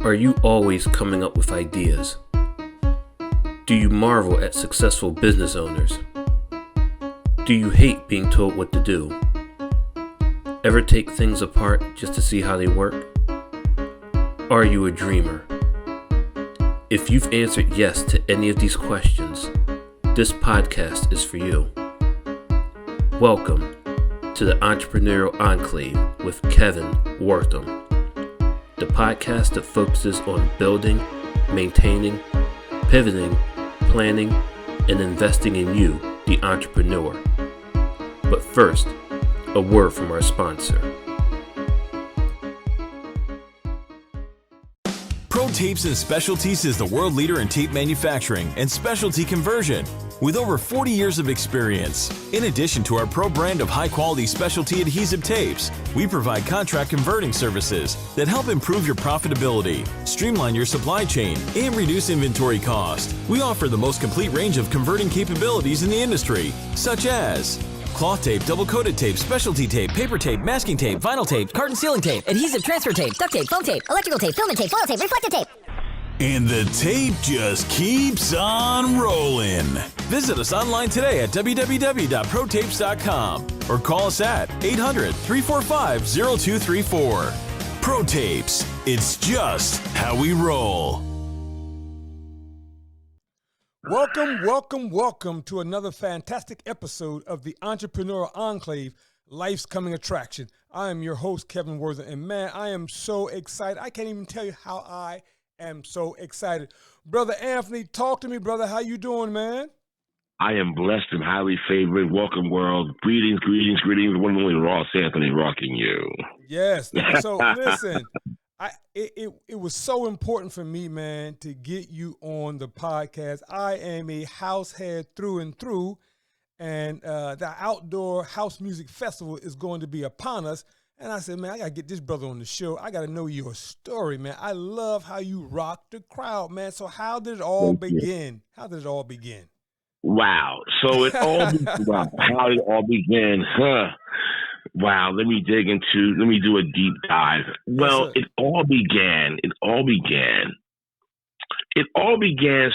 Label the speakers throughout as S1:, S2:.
S1: Are you always coming up with ideas? Do you marvel at successful business owners? Do you hate being told what to do? Ever take things apart just to see how they work? Are you a dreamer? If you've answered yes to any of these questions, this podcast is for you. Welcome to the Entrepreneurial Enclave with Kevin Wortham, the podcast that focuses on building, maintaining, pivoting, planning, and investing in you, the entrepreneur. But first, a word from our sponsor.
S2: Pro Tapes and Specialties is the world leader in tape manufacturing and specialty conversion with over 40 years of experience. In addition to our pro brand of high-quality specialty adhesive tapes, we provide contract converting services that help improve your profitability, streamline your supply chain, and reduce inventory cost. We offer the most complete range of converting capabilities in the industry, such as cloth tape, double-coated tape, specialty tape, paper tape, masking tape, vinyl tape,
S3: carton sealing tape, adhesive transfer tape, duct tape, foam tape, electrical tape, filament tape, foil tape, reflective tape.
S2: And the tape just keeps on rolling. Visit us online today at www.protapes.com or call us at 800-345-0234. Pro Tapes, it's just how we roll.
S4: Welcome to another fantastic episode of the Entrepreneurial Enclave, Life's Coming Attraction. I am your host, Kevin Wortham, and man, I am so excited. I can't even tell you how I am so excited. Brother Anthony, talk to me, brother. How you doing, man?
S5: I am blessed and highly favored. Welcome, world. Greetings. One and only Ross Anthony rocking you.
S4: Yes. So listen, it was so important for me, man, to get you on the podcast. I am a house head through and through, and the Outdoor House Music Festival is going to be upon us. And I said, man, I got to get this brother on the show. I got to know your story, man. I love how you rock the crowd, man. So how did it all begin?
S5: Wow. So it all wow. How did it all begin? Wow. Let me do a deep dive. Well, it all began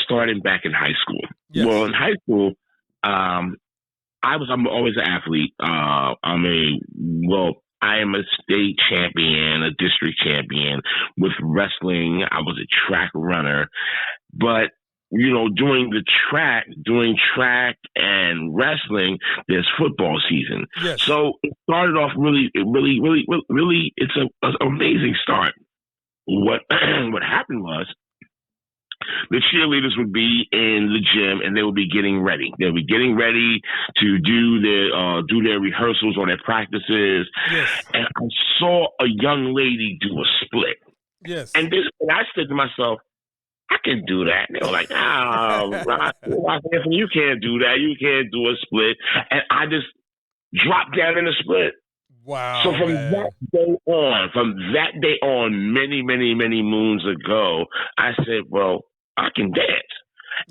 S5: starting back in high school.
S4: Yes.
S5: Well, in high school, I'm always an athlete. I am a state champion, a district champion with wrestling. I was a track runner, but doing track and wrestling, there's football season.
S4: Yes.
S5: So it started off really, it's an amazing start. What happened was, the cheerleaders would be in the gym and they would be getting ready. They'll be getting ready to do their rehearsals or their practices.
S4: Yes.
S5: And I saw a young lady do a split.
S4: Yes.
S5: And I said to myself, I can do that. And they were like, Anthony, you can't do that. You can't do a split. And I just dropped down in a split.
S4: Wow.
S5: So from that day on, many, many, many moons ago, I said, well, I can dance.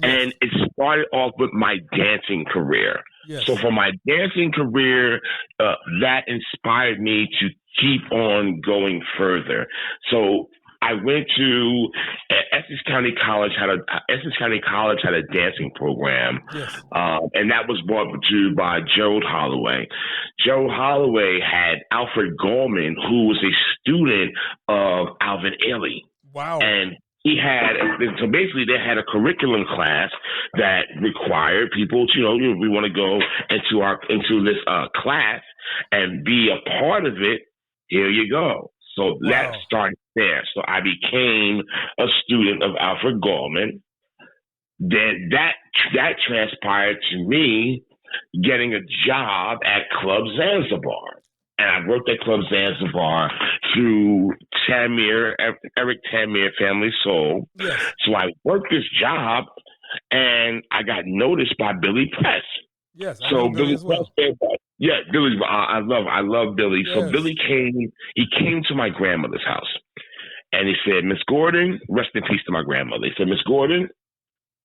S4: Yes.
S5: And it started off with my dancing career.
S4: Yes.
S5: So for my dancing career, that inspired me to keep on going further. So I went to Essex County College had a dancing program.
S4: Yes.
S5: And that was brought to by Gerald Holloway. Gerald Holloway had Alfred Gallman, who was a student of Alvin Ailey.
S4: Wow.
S5: And they had a curriculum class that required people to, we want to go into this class and be a part of it. Here you go. So that started there. So I became a student of Alfred Gallman. Then that transpired to me getting a job at Club Zanzibar. And I worked at Club Zanzibar through Eric Tamir Family Soul.
S4: Yes.
S5: So I worked this job and I got noticed by Billy Press.
S4: Yes.
S5: So Billy Press said, Billy, I love Billy.
S4: Yes.
S5: So Billy came to my grandmother's house and he said, Miss Gordon, rest in peace to my grandmother. He said, Miss Gordon,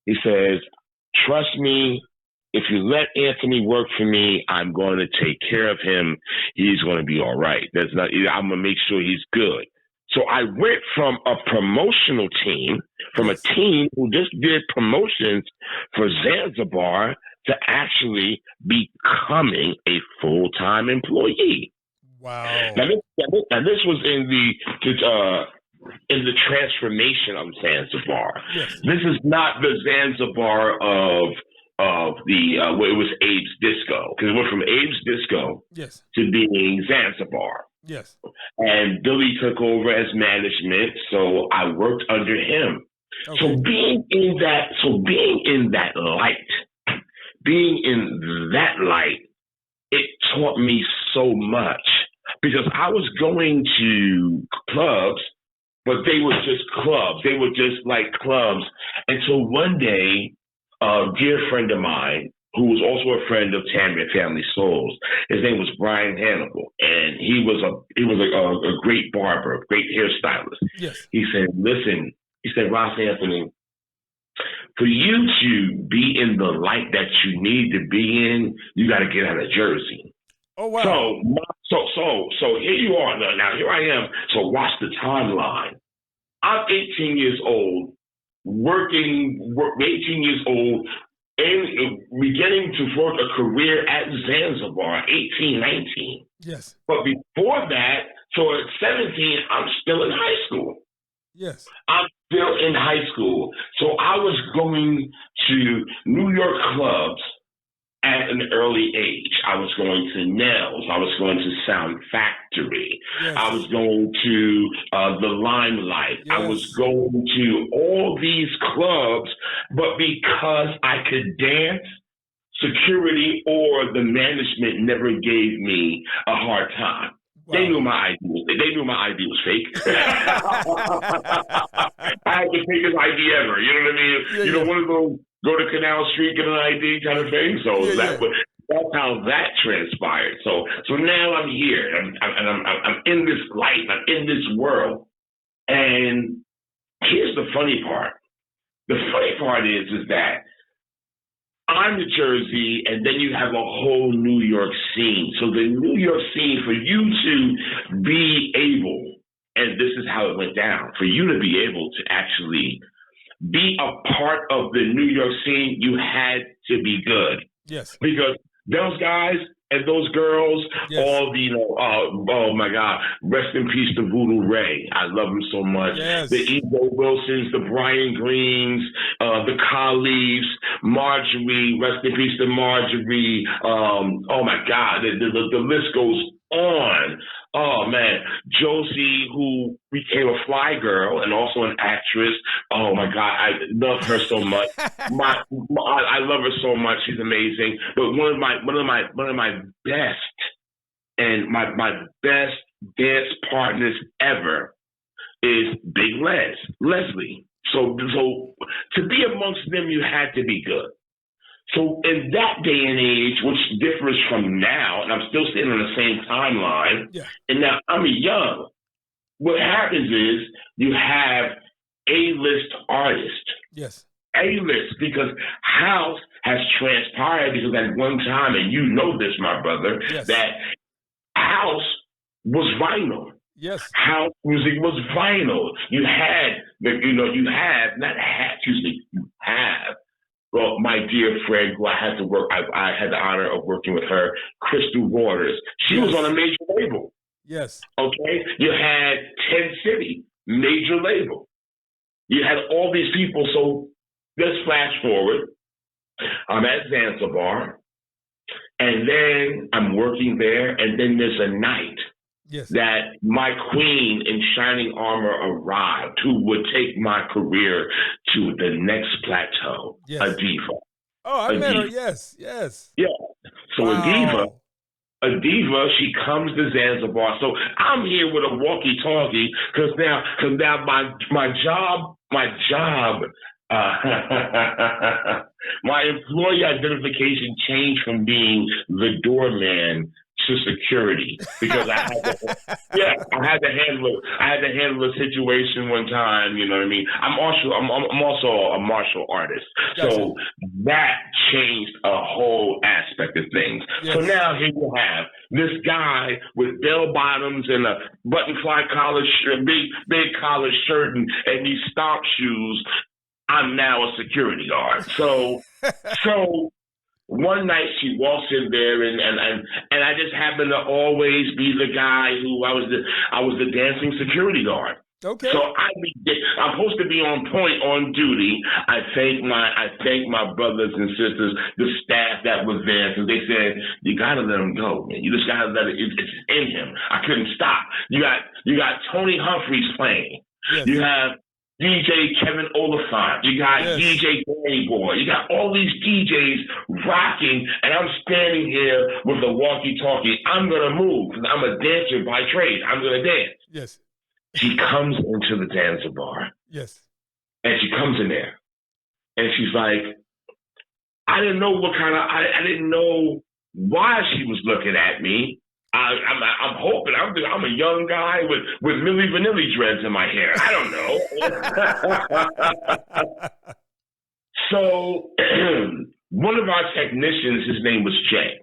S5: he says, trust me, if you let Anthony work for me, I'm going to take care of him. He's going to be all right. I'm going to make sure he's good. So I went from a promotional team, from a team who just did promotions for Zanzibar, to actually becoming a full-time employee.
S4: Wow.
S5: Now this was in the transformation of Zanzibar.
S4: Yes.
S5: This is not the Zanzibar of the where it was Abe's Disco, because it went from Abe's Disco
S4: Yes.
S5: to being Zanzibar.
S4: Yes.
S5: And Billy took over as management, so I worked under him.
S4: Okay.
S5: So being in that light, it taught me so much, because I was going to clubs, but they were just clubs. They were just like clubs. Until one day, a dear friend of mine, who was also a friend of Tammy and Family Souls, his name was Brian Hannibal, and he was a great barber, a great hairstylist.
S4: Yes.
S5: He said, "Listen," he said, "Ross Anthony, for you to be in the light that you need to be in, you got to get out of Jersey."
S4: Oh wow.
S5: So here you are now. Here I am. So watch the timeline. I'm 18 years old, 18 years old, and beginning to work a career at Zanzibar, 18, 19.
S4: Yes.
S5: But before that, so at 17, I'm still in high school.
S4: Yes.
S5: I'm still in high school. So I was going to New York clubs at an early age. I was going to Nels. I was going to Sound Factory.
S4: Yes.
S5: I was going to the Limelight.
S4: Yes.
S5: I was going to all these clubs, but because I could dance, security or the management never gave me a hard time. Wow. They knew my ID. They knew my ID was fake. I had the fakest ID ever. You know what I mean?
S4: Yeah,
S5: you know, one of those go to Canal Street, get an ID kind of thing. So that's how that transpired. So now I'm here, and I'm in this light. I'm in this world. And here's the funny part. The funny part is that I'm the Jersey, and then you have a whole New York scene. So the New York scene, for you to be able, and this is how it went down, for you to be able to actually be a part of the New York scene, you had to be good.
S4: Yes.
S5: Because those guys and those girls, all the, oh my God, rest in peace to Voodoo Ray. I love him so much.
S4: Yes.
S5: The Ego Wilsons, the Brian Greens, the Khalifs, Marjorie, rest in peace to Marjorie. Oh my God, the list goes on. Oh man, Josie, who became a Fly Girl and also an actress. Oh my God, I love her so much. I love her so much. She's amazing. But one of my best and my best dance partners ever is Big Leslie. So to be amongst them, you had to be good. So in that day and age, which differs from now, and I'm still sitting on the same timeline, and now I'm young, what happens is you have A-list artists.
S4: Yes.
S5: A-list, because house has transpired, because at one time, and you know this, my brother, that house was vinyl.
S4: Yes.
S5: House music was vinyl. You have, well, my dear friend, who I had the honor of working with her, Crystal Waters. She was on a major label.
S4: Yes.
S5: Okay? You had 10 City, major label. You had all these people. So let's flash forward. I'm at Zanzibar, and then I'm working there, and then there's a night that my queen in shining armor arrived, who would take my career to the next plateau, a diva.
S4: Oh, I met her, yes. Yeah.
S5: So a diva, she comes to Zanzibar. So I'm here with a walkie-talkie, because now my job, my employee identification changed from being the doorman to security because I had to, I had to handle a situation one time. You know what I mean? I'm also a martial artist, so that changed a whole aspect of things.
S4: Yes.
S5: So now here you have this guy with bell bottoms and a button-fly collar shirt, big collar shirt, and these stomp shoes. I'm now a security guard. So one night she walks in there and I just happen to always be the guy who I was the dancing security guard.
S4: Okay.
S5: So I'm supposed to be on point, on duty. I thank my brothers and sisters, the staff that was there, because they said you gotta let him go, man. You just gotta let it. It's in him. I couldn't stop. You got Tony Humphries playing.
S4: Yes.
S5: You have DJ Kevin Oliphant. You got DJ Danny Boy. You got all these DJs rocking, and I'm standing here with the walkie-talkie. I'm gonna move because I'm a dancer by trade. I'm gonna dance.
S4: Yes.
S5: She comes into the dancer bar.
S4: Yes.
S5: And she comes in there, and she's like, I didn't know I didn't know why she was looking at me. I'm hoping I'm a young guy with Milli Vanilli dreads in my hair. I don't know. So one of our technicians, his name was Jay.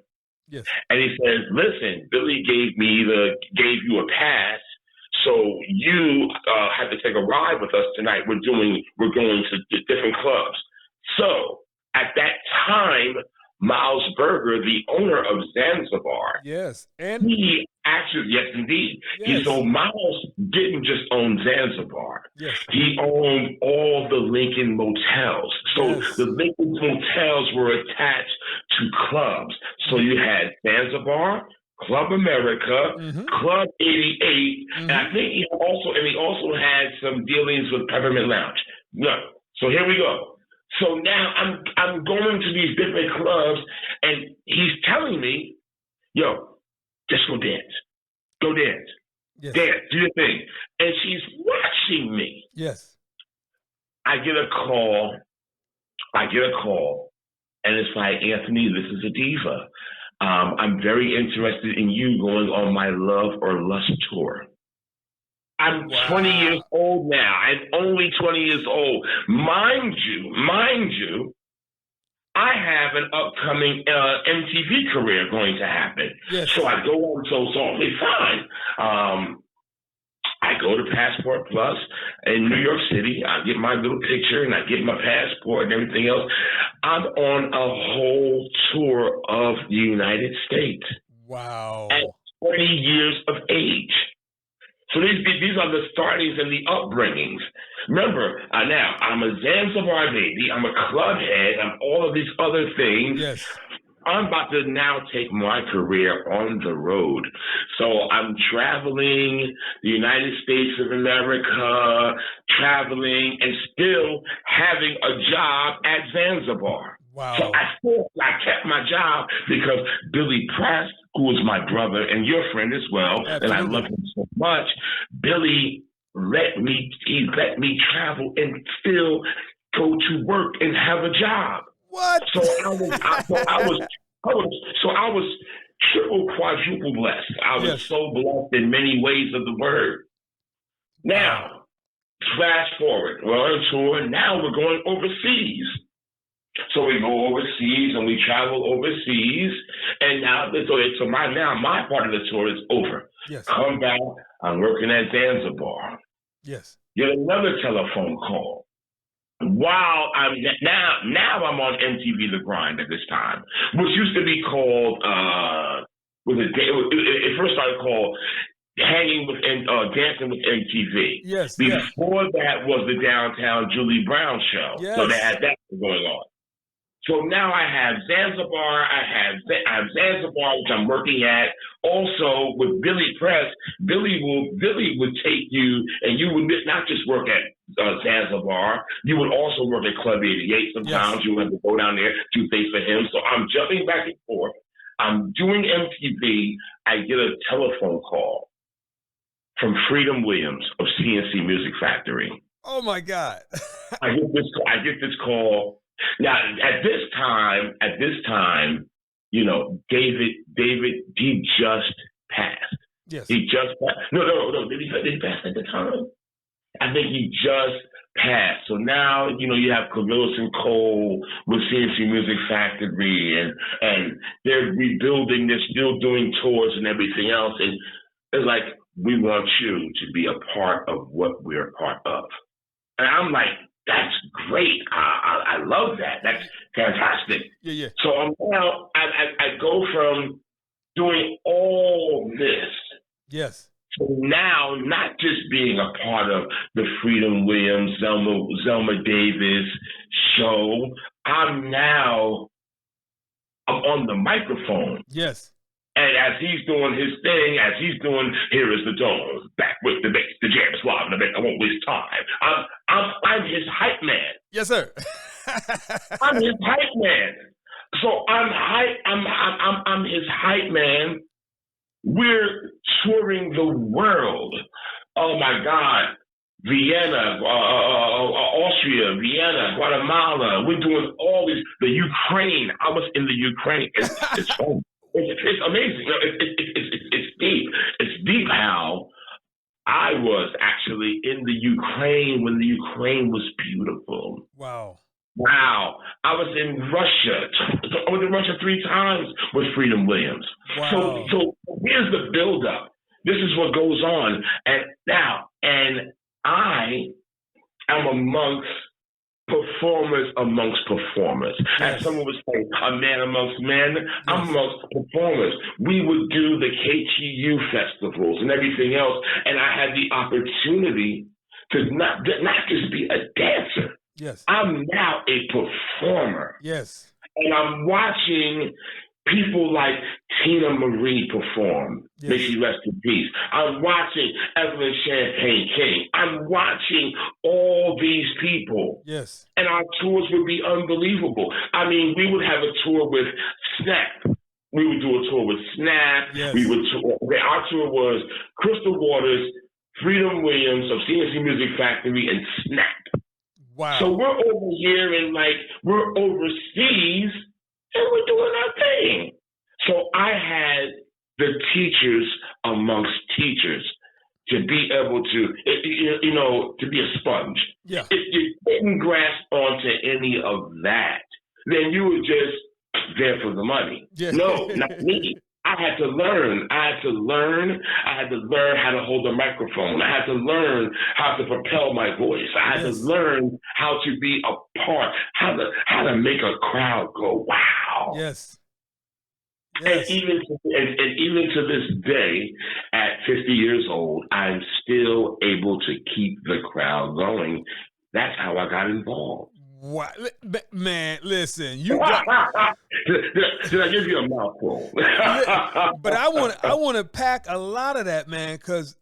S4: Yes.
S5: And he says, listen, Billy gave you a pass, so you have to take a ride with us tonight. We're going to different clubs. So at that time, Miles Berger, the owner of Zanzibar.
S4: Yes. And
S5: he actually, yes, indeed.
S4: Yes.
S5: So Miles didn't just own Zanzibar.
S4: Yes.
S5: He owned all the Lincoln motels. So
S4: Yes.
S5: the Lincoln motels were attached to clubs. So you had Zanzibar, Club America, Club 88, and I think he also had some dealings with Peppermint Lounge. No. So here we go. So now I'm going to these different clubs, and he's telling me, yo, just go dance. Go dance.
S4: Yes.
S5: Dance. Do your thing. And she's watching me.
S4: Yes.
S5: I get a call, and it's like, Anthony, this is a diva. I'm very interested in you going on my Love or Lust tour. I'm 20 years old now. I'm only 20 years old. Mind you, I have an upcoming MTV career going to happen.
S4: Yes.
S5: So I go on, so okay, fine. I go to Passport Plus in New York City. I get my little picture and I get my passport and everything else. I'm on a whole tour of the United States.
S4: Wow.
S5: At 20 years of age. So these are the startings and the upbringings. Remember, now, I'm a Zanzibar baby. I'm a club head. I'm all of these other things.
S4: Yes.
S5: I'm about to now take my career on the road. So I'm traveling the United States of America, traveling and still having a job at Zanzibar.
S4: Wow.
S5: So I kept my job because Billy Press, who was my brother and your friend as well,
S4: Absolutely.
S5: and I love him so much, Billy let me travel and still go to work and have a job.
S4: What?
S5: So I was triple, quadruple blessed. I was so blessed in many ways of the word. Now, fast forward, we're on a tour. Now we're going overseas. So we go overseas and we travel overseas, and now my part of the tour is over.
S4: Yes.
S5: Come back. I'm working at Zanzibar.
S4: Yes.
S5: Get another telephone call. While I'm on MTV The Grind at this time, which used to be called it first started called Hanging with Dancing with MTV.
S4: Yes.
S5: Before that was the Downtown Julie Brown show.
S4: Yes.
S5: So they had that going on. So now I have Zanzibar. I have Zanzibar, which I'm working at. Also with Billy Press, Billy would take you, and you would not just work at Zanzibar. You would also work at Club 88. Sometimes you would have to go down there to face for him. So I'm jumping back and forth. I'm doing MTV. I get a telephone call from Freedom Williams of CNC Music Factory.
S4: Oh my God.
S5: I get this call. Now, at this time, David, he just passed.
S4: Yes.
S5: He just passed. No. Did he pass at the time? I think he just passed. So now, you have Clavillis and Cole with CNC Music Factory, and they're rebuilding. They're still doing tours and everything else. And it's like, we want you to be a part of what we're a part of. And I'm like, that's great. I love that. That's fantastic.
S4: Yeah.
S5: So now I go from doing all this.
S4: Yes.
S5: So now, not just being a part of the Freedom Williams, Zelma Davis show, I'm on the microphone.
S4: Yes.
S5: And as he's doing his thing, Here is the Dome, back with the bass, the jam squad, the bass, I won't waste time. I'm his hype man.
S4: Yes, sir.
S5: I'm his hype man. So I'm his hype man. We're touring the world. Oh my God. Vienna, Austria, Vienna, Guatemala. We're doing all these. The Ukraine. I was in the Ukraine. It's fun. It's amazing. It's deep. It's deep how I was actually in the Ukraine when the Ukraine was beautiful.
S4: Wow.
S5: I was in Russia. I went to Russia 3 times with Freedom Williams.
S4: Wow.
S5: So here's the buildup. This is what goes on. And I am amongst performers amongst performers.
S4: Yes.
S5: As someone would say, a man amongst men, I'm amongst performers. We would do the KTU festivals and everything else, and I had the opportunity to not just be a dancer.
S4: Yes.
S5: I'm now a performer.
S4: Yes.
S5: And I'm watching people like Tina Marie perform.
S4: Yes.
S5: May she rest in peace. I'm watching Evelyn Champagne King. I'm watching all these people.
S4: Yes.
S5: And our tours would be unbelievable. I mean, we would have a tour with Snap. We would do a tour with Snap.
S4: Yes.
S5: Our tour was Crystal Waters, Freedom Williams of CNC Music Factory, and Snap.
S4: Wow.
S5: So we're over here and we're overseas and we're doing our thing. So I had the teachers amongst teachers to be able to be a sponge.
S4: Yeah.
S5: If you didn't grasp onto any of that, then you were just there for the money.
S4: Yeah.
S5: No, not me. I had to learn. I had to learn how to hold a microphone. I had to learn how to propel my voice. I had to learn how to be a part, how to make a crowd go, wow.
S4: Yes.
S5: And even to this day, at 50 years old, I'm still able to keep the crowd going. That's how I got involved.
S4: What? Man, listen, you
S5: Did I give you a mouthful?
S4: But I want to pack a lot of that, man, because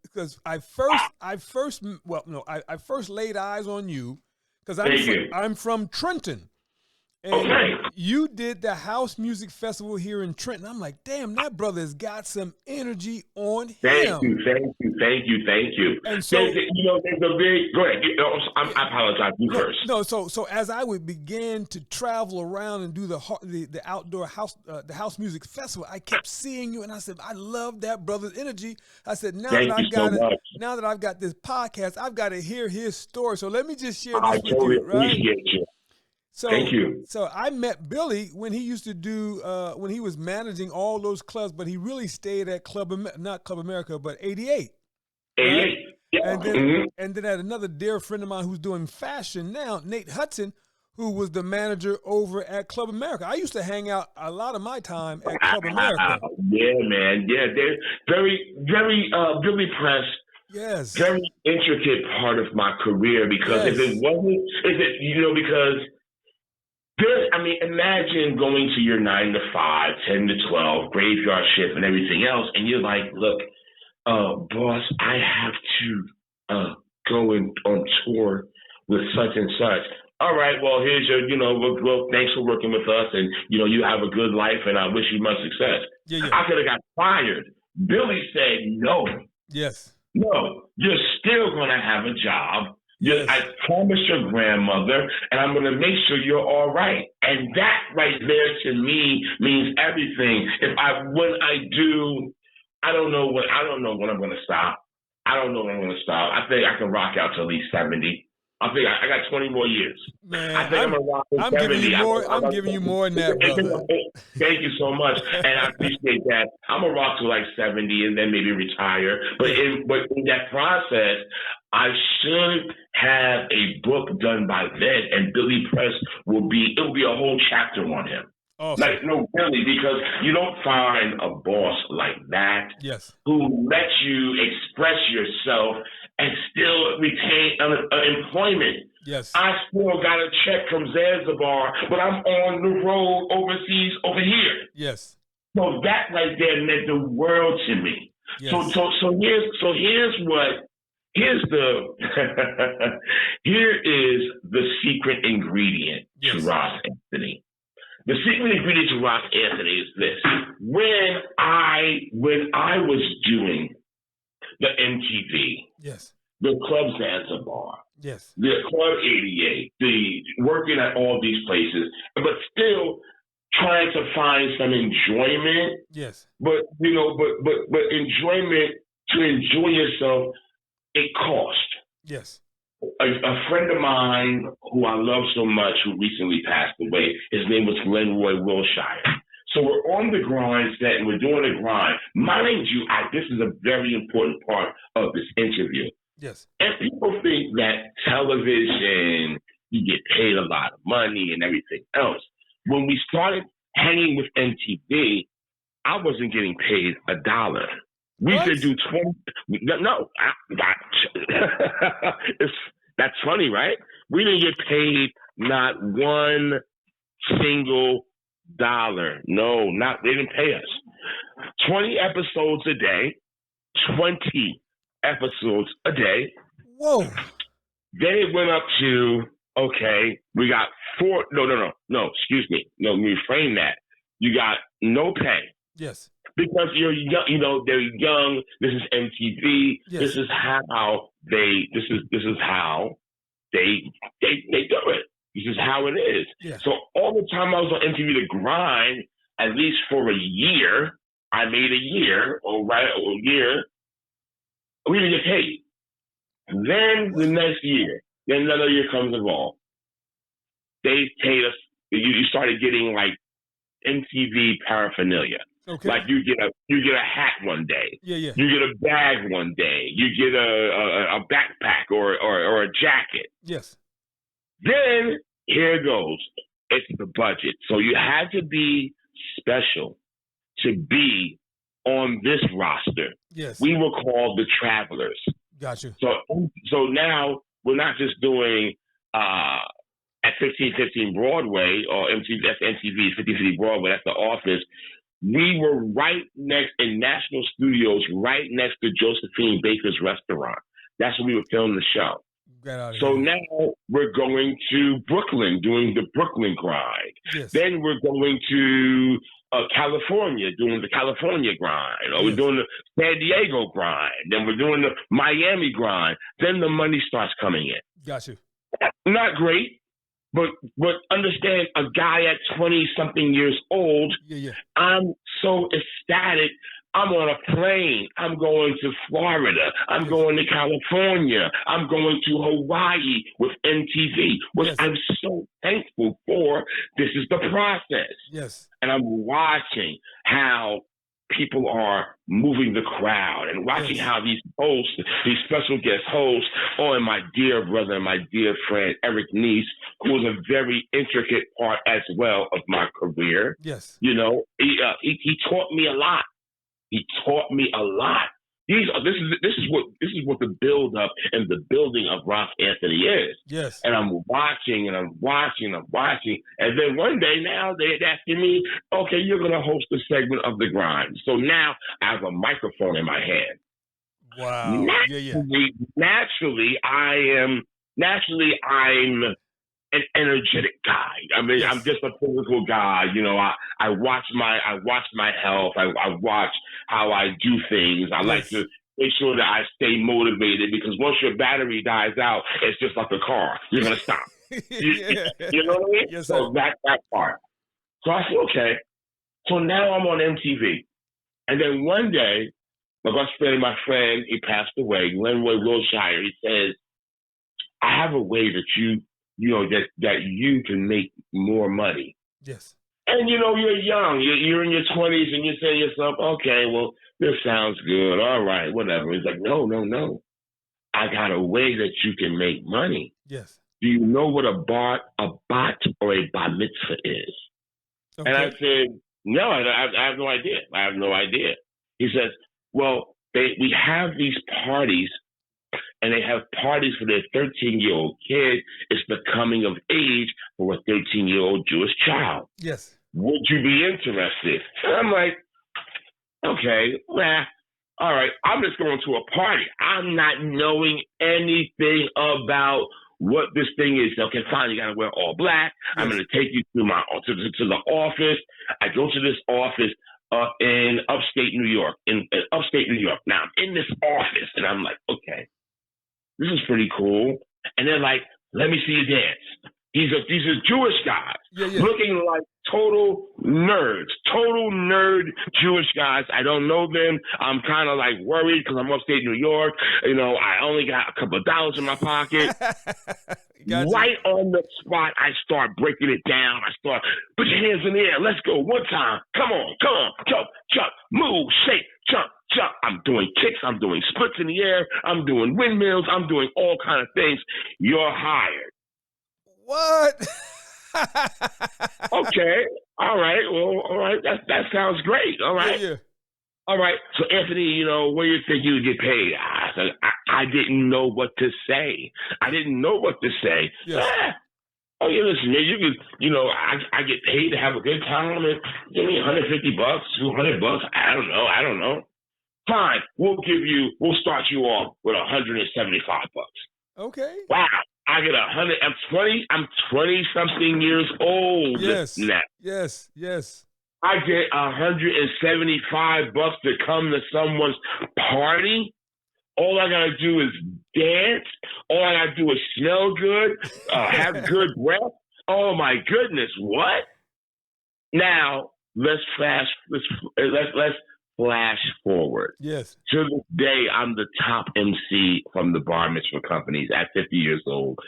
S4: I first laid eyes on you because I'm from Trenton. And you did the House Music Festival here in Trenton. I'm like, damn, that brother's got some energy on him.
S5: Thank you.
S4: And so,
S5: there's a big. Go ahead. I apologize. You first.
S4: No. So as I would begin to travel around and do the outdoor house the House Music Festival, I kept seeing you, and I said, I love that brother's energy. I said, now that I've got this podcast, I've got to hear his story. So let me just share this with you, right?
S5: Appreciate you. Thank you.
S4: So I met Billy when he used to do when he was managing all those clubs, but he really stayed at not Club America, but 88.
S5: 88.
S4: Right?
S5: Yeah.
S4: And then I had another dear friend of mine who's doing fashion now, Nate Hudson, who was the manager over at Club America. I used to hang out a lot of my time at Club America.
S5: Yeah, man. Yeah, they're very, very Billy Press.
S4: Yes.
S5: Very intricate part of my career because because. Imagine going to your 9 to 5, 10 to 12, graveyard shift and everything else, and you're like, look, boss, I have to go on tour with such and such. All right, well, here's your, well, thanks for working with us, and, you have a good life, and I wish you much success.
S4: Yeah.
S5: I could have got fired. Billy said no.
S4: Yes.
S5: No, you're still going to have a job.
S4: Yes.
S5: I promised your grandmother, and I'm going to make sure you're all right. And that right there to me means everything. When I do, I don't know when I'm going to stop. I don't know when I'm going to stop. I think I can rock out to at least 70. I think I got 20 more years.
S4: Man,
S5: I think I'm gonna rock to 70.
S4: I'm giving you more than that, brother.
S5: Thank you so much, and I appreciate that. I'm gonna rock to like 70 and then maybe retire. But in that process, I should have a book done by then, and Billy Press will be a whole chapter on him.
S4: Awesome.
S5: Like, no, really, because you don't find a boss like that who lets you express yourself and still retain employment.
S4: Yes.
S5: I still got a check from Zanzibar, but I'm on the road overseas over here.
S4: Yes.
S5: So that right there meant the world to me. Yes. Here's the secret ingredient to Ross Anthony. The secret ingredient to Ross Anthony is this. When I was doing the MTV, the Club Zanzibar, the Club 88, the working at all these places, but still trying to find some enjoyment. Yes. But enjoyment, to enjoy yourself, it cost. Yes. A friend of mine who I love so much, who recently passed away, his name was Glenroy Wilshire. So we're on the grind set and we're doing the grind. Mind you, this is a very important part of this interview. Yes. And people think that television, you get paid a lot of money and everything else. When we started hanging with MTV, I wasn't getting paid $1. We could do 20. No, that's funny, right? We didn't get paid not one single dollar. No, they didn't pay us. 20 episodes a day. 20 episodes a day.
S4: Whoa.
S5: Then it went up to, okay, we got 4. No, excuse me. No, reframe that. You got no pay. Yes. Because you're young, they're young. This is MTV. Yes. This is how they do it. This is how it is. Yeah. So all the time I was on MTV to grind, at least for a year, I made a year, we didn't get paid. Then the next year, then another year comes along. They paid us. You started getting like MTV paraphernalia. Okay. Like you get a hat one day. Yeah. You get a bag one day. You get a backpack or a jacket. Yes. Then here goes. It's the budget. So you had to be special to be on this roster. Yes. We were called the Travelers. Gotcha. So now we're not just doing at 1515 Broadway or MTV. That's MTV 1550 Broadway. That's the office. We were right next in National Studios, right next to Josephine Baker's restaurant. That's where we were filming the show. So now we're going to Brooklyn, doing the Brooklyn grind. Yes. Then we're going to California, doing the California grind. Or we're doing the San Diego grind. Then we're doing the Miami grind. Then the money starts coming in. Gotcha. Not great. But understand, a guy at 20-something years old, I'm so ecstatic. I'm on a plane. I'm going to Florida. I'm going to California. I'm going to Hawaii with MTV, which I'm so thankful for. This is the process. Yes. And I'm watching how people are moving the crowd and watching how these hosts, these special guest hosts, and my dear brother and my dear friend, Eric Neese, who was a very intricate part as well of my career. Yes. He taught me a lot. He taught me a lot. This is what the build up and the building of Ross Anthony is. Yes. And I'm watching, and then one day now they're asking me, okay, you're gonna host a segment of the grind. So now I have a microphone in my hand. Wow. Naturally, I'm an energetic guy. I mean, I'm just a physical guy. I watch my health. I watch how I do things. I like to make sure that I stay motivated, because once your battery dies out, it's just like a car. You're going to stop. You know what I mean?
S4: Yes,
S5: so
S4: sir.
S5: that part. So I said, okay. So now I'm on MTV. And then one day, my best friend, my friend, he passed away, Glenroy Wilshire, he says, I have a way that that you can make more money.
S4: Yes.
S5: And, you're young. You're in your 20s, and you say to yourself, okay, well, this sounds good. All right, whatever. He's like, no. I got a way that you can make money.
S4: Yes.
S5: Do you know what a bot or a bar mitzvah is?
S4: Okay.
S5: And I said, no, I have no idea. I have no idea. He says, well, we have these parties, and they have parties for their 13-year-old kid. It's the coming of age for a 13-year-old Jewish child.
S4: Yes.
S5: Would you be interested? And I'm like, okay, all right. I'm just going to a party. I'm not knowing anything about what this thing is. Okay, fine, you got to wear all black. Yes. I'm going to take you to the office. I go to this office in upstate New York. Now, I'm in this office, and I'm like, okay, this is pretty cool. And they're like, let me see you dance. These are Jewish guys, looking like total nerds, total nerd Jewish guys. I don't know them. I'm kind of like worried because I'm upstate New York. I only got a couple of dollars in my pocket. Right on the spot, I start breaking it down. I start, put your hands in the air. Let's go. One time. Come on. Jump, move, shake, jump. I'm doing kicks. I'm doing splits in the air. I'm doing windmills. I'm doing all kind of things. You're hired.
S4: What?
S5: Okay. All right. Well, all right. That sounds great. All right.
S4: Yeah.
S5: All right. So, Anthony, where do you think you would get paid? I didn't know what to say.
S4: Yes.
S5: Oh, yeah, listen, man, you could, I get paid to have a good time. And give me $150, $200. I don't know. Fine. We'll start you off with $175.
S4: Okay.
S5: Wow. I get 100. I'm 20 something years old.
S4: Yes.
S5: Now.
S4: Yes.
S5: I get $175 to come to someone's party. All I gotta do is dance. All I gotta do is smell good, have good breath. Oh my goodness, what? Now let's flash forward.
S4: Yes.
S5: To this day, I'm the top MC from the bar mitzvah companies at 50 years old.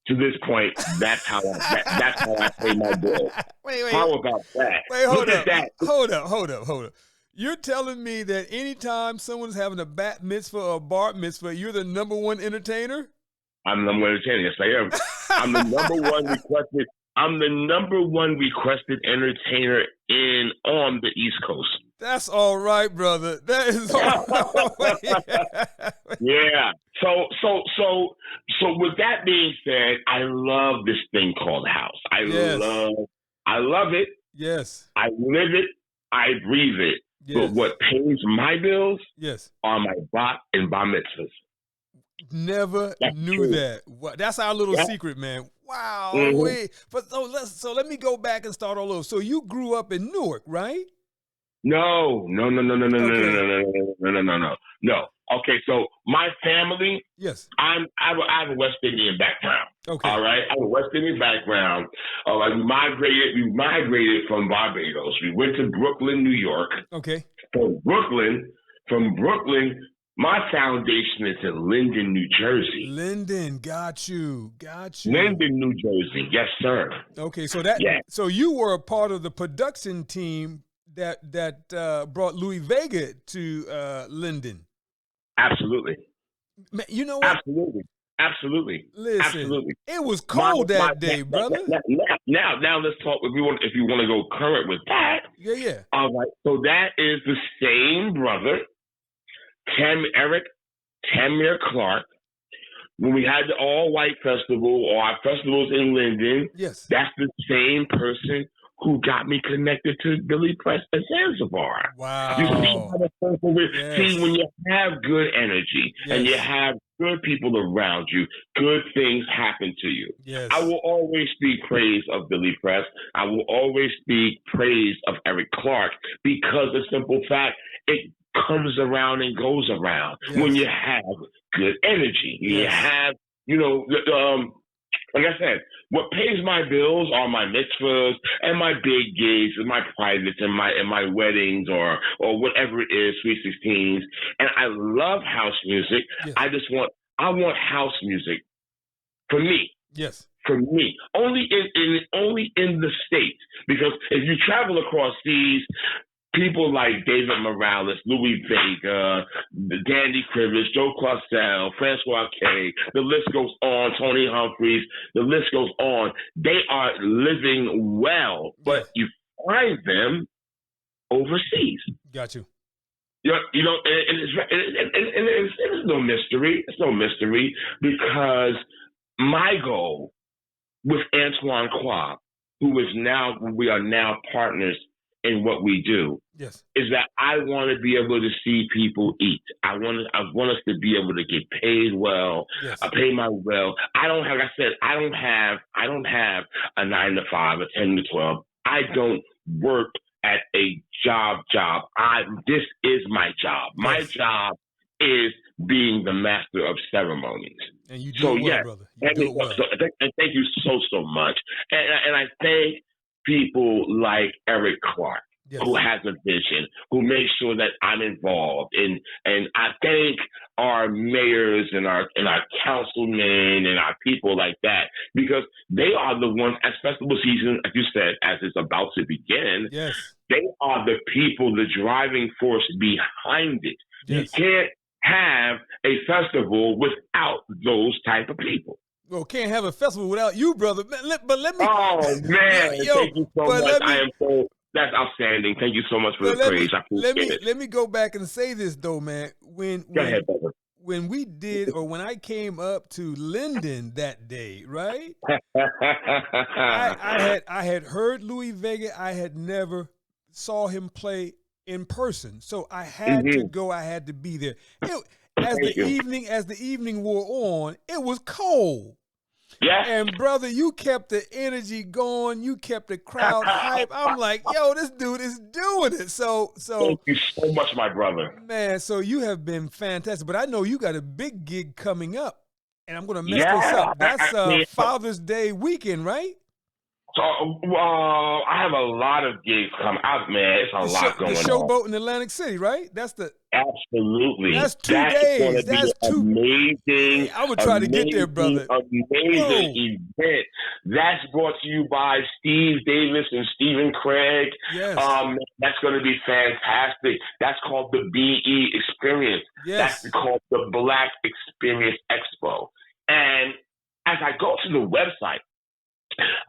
S5: To this point, that's how I pay my bills.
S4: Wait.
S5: How about that?
S4: Wait,
S5: Look at that.
S4: Hold up. You're telling me that anytime someone's having a bat mitzvah or a bar mitzvah, you're the number one entertainer?
S5: I'm the number one entertainer. Yes, I am. I'm the number one requested entertainer on the East Coast.
S4: That's all right, brother. That is all right.
S5: Yeah. So with that being said, I love this thing called house. I love it.
S4: Yes.
S5: I live it. I breathe it.
S4: Yes.
S5: But what pays my bills are my bat and bar mitzvahs.
S4: Never knew that. That's our little secret, man. Wow.
S5: Mm-hmm.
S4: Wait. So let me go back and start all over. So you grew up in Newark, right?
S5: No. Okay, so my family, I have a West Indian background.
S4: Okay.
S5: All right, I have a West Indian background. We migrated from Barbados. We went to Brooklyn, New York.
S4: Okay.
S5: From Brooklyn, my foundation is in Linden, New Jersey.
S4: Linden, got you.
S5: Linden, New Jersey, yes, sir.
S4: Okay, so you were a part of the production team that brought Louis Vega to Linden.
S5: Absolutely.
S4: Man, you know what?
S5: Absolutely.
S4: Listen,
S5: absolutely.
S4: It was cold that day, brother.
S5: Now let's talk. If you want to go current with that.
S4: Yeah.
S5: All right. So that is the same brother, Tamir Clark. When we had the all-white festival or our festivals in Linden, that's the same person who got me connected to Billy Press at Zanzibar.
S4: Wow.
S5: You see, when you have good energy and you have good people around you, good things happen to you.
S4: Yes.
S5: I will always speak praise of Billy Press. I will always speak praise of Eric Clark because the simple fact, comes around and goes around.
S4: Yes.
S5: When you have good energy, you
S4: Yes.
S5: have, like I said, what pays my bills are my mitzvahs and my big gigs and my privates and my weddings or whatever it is, sweet 16s. And I love house music.
S4: Yes.
S5: I want house music for me.
S4: Yes.
S5: For me, only in the States, because if you travel across seas, people like David Morales, Louis Vega, Danny Krivitz, Joe Clarcelle, Francois K, the list goes on, Tony Humphries, the list goes on. They are living well, but you find them overseas.
S4: Got you.
S5: It's no mystery. It's no mystery, because my goal with Antoine Qua, we are now partners in what we do,
S4: yes,
S5: is that I want to be able to see people eat. I want us to be able to get paid well.
S4: Yes.
S5: I pay my well. I don't have a 9 to 5, a 10 to 12. I don't work at a job. This is my job.
S4: Yes.
S5: My job is being the master of ceremonies.
S4: And you do it well, brother. You do it well.
S5: And thank you so much. And I thank people like Eric Clark,
S4: yes,
S5: who has a vision, who makes sure that I'm involved. And I thank our mayors and our councilmen and our people like that, because they are the ones, as festival season, as you said, as it's about to begin,
S4: yes,
S5: they are the people, the driving force behind it.
S4: Yes.
S5: You can't have a festival without those type of people.
S4: Well, can't have a festival without you, brother. But let me.
S5: Oh man, thank you so much. That's outstanding. Thank you so much for the praise. I appreciate it.
S4: Let me go back and say this though, man.
S5: Go ahead, brother.
S4: When we did, or when I came up to Linden that day, right? I had heard Louis Vega. I had never saw him play in person, so I had to go. I had to be there. As the evening wore on, it was cold.
S5: Yeah.
S4: And brother, you kept the energy going. You kept the crowd hype. I'm like, yo, this dude is doing it. So
S5: thank you so much, my brother.
S4: Man, so you have been fantastic. But I know you got a big gig coming up, and I'm gonna mess this up. That's Father's Day weekend, right?
S5: So I have a lot of gigs coming out, man. It's a lot going on.
S4: The Showboat in Atlantic City, right?
S5: Absolutely.
S4: That's 2 days. That's
S5: amazing.
S4: I would try to get there, brother.
S5: Amazing event. That's brought to you by Steve Davis and Stephen Craig.
S4: Yes.
S5: That's going to be fantastic. That's called the BE Experience.
S4: Yes.
S5: That's called the Black Experience Expo. And as I go to the website,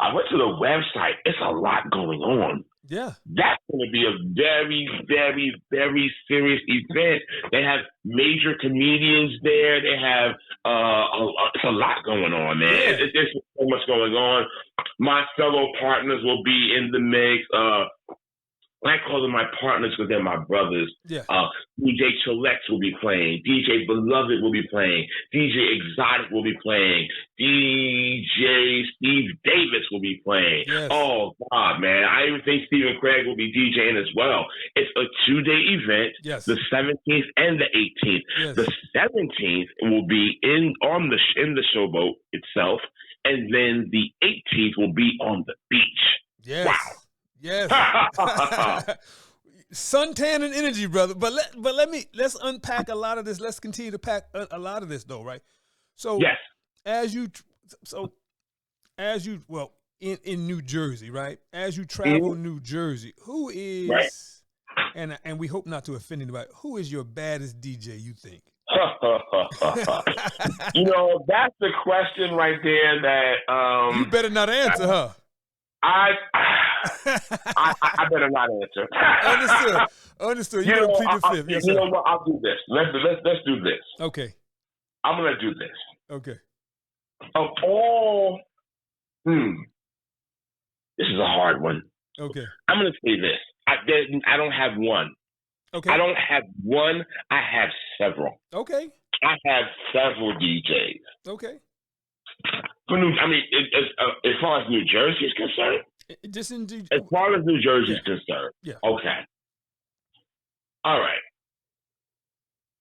S5: I went to the website. It's a lot going on.
S4: Yeah.
S5: That's going to be a very, very, very serious event. They have major comedians there. They have it's a lot going on, man.
S4: Yeah.
S5: There's so much going on. My fellow partners will be in the mix. I call them my partners because they're my brothers.
S4: Yeah.
S5: DJ Chilex will be playing. DJ Beloved will be playing. DJ Exotic will be playing. DJ Steve Davis will be playing.
S4: Yes.
S5: Oh, God, man. I even think Stephen Craig will be DJing as well. It's a 2-day event,
S4: yes,
S5: the 17th and the 18th.
S4: Yes.
S5: The 17th will be in the Showboat itself, and then the 18th will be on the beach.
S4: Yes.
S5: Wow.
S4: Yes. Suntan and energy, brother. But let's unpack a lot of this. Let's continue to pack a lot of this though, right? So
S5: yes. In
S4: New Jersey, right? As you travel New Jersey, who is
S5: right.
S4: and we hope not to offend anybody, who is your baddest DJ you think?
S5: That's the question right there that
S4: you better not answer, huh?
S5: I better not answer.
S4: Understood. You don't plead the fifth. Yes,
S5: you know what? I'll do this. Let's do this.
S4: Okay.
S5: I'm gonna do this.
S4: Okay.
S5: Of all, this is a hard one.
S4: Okay.
S5: I'm gonna say this. I don't have one.
S4: Okay.
S5: I don't have one. I have several.
S4: Okay.
S5: I have several DJs.
S4: Okay.
S5: As far as New Jersey is concerned, as far as New Jersey is concerned,
S4: yeah.
S5: Okay. All right.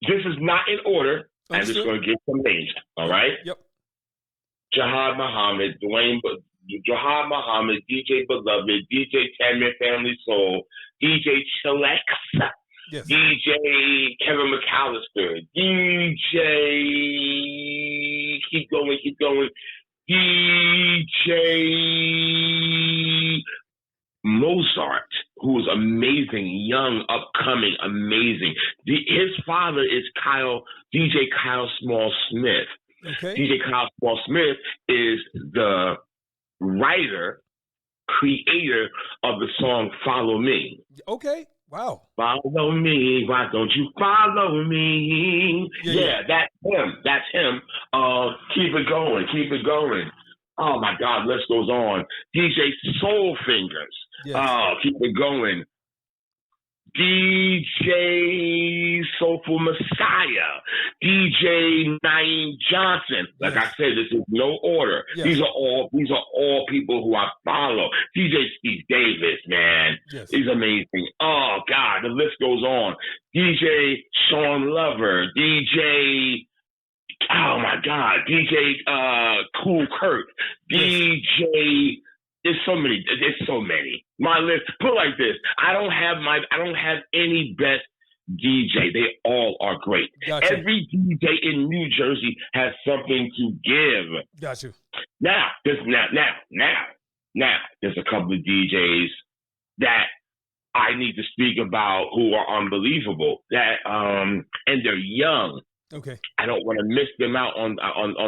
S5: This is not in order. I'm just
S4: Understood.
S5: going to give some names. All right.
S4: Yep.
S5: Jihad Muhammad, Jihad Muhammad, DJ Beloved, DJ Tamir Family Soul, DJ Chillax,
S4: Yes.
S5: DJ Kevin McAllister, DJ, keep going, DJ Mozart, who is amazing, young, upcoming, amazing. His father is DJ Kyle Small Smith.
S4: Okay.
S5: DJ Kyle Small Smith is the writer, creator of the song Follow Me.
S4: Okay. Wow.
S5: Follow me, why don't you follow me? Yeah, that's him. That's him. Keep it going. Oh my God, list goes on. DJ Soul Fingers.
S4: Yes.
S5: Keep it going. DJ Soulful Messiah, DJ Naeem Johnson. Like I said, this is no order.
S4: Yes.
S5: These are all people who I follow. DJ Steve Davis, man, he's amazing. Oh God, the list goes on. DJ Sean Lover, DJ. Oh my God, DJ Cool Kurt, DJ. There's so many. My list. Put it like this: I don't have any best DJ. They all are great.
S4: Gotcha.
S5: Every DJ in New Jersey has something to give.
S4: Got you.
S5: Now, there's a couple of DJs that I need to speak about who are unbelievable. And they're young.
S4: Okay.
S5: I don't want to miss them out on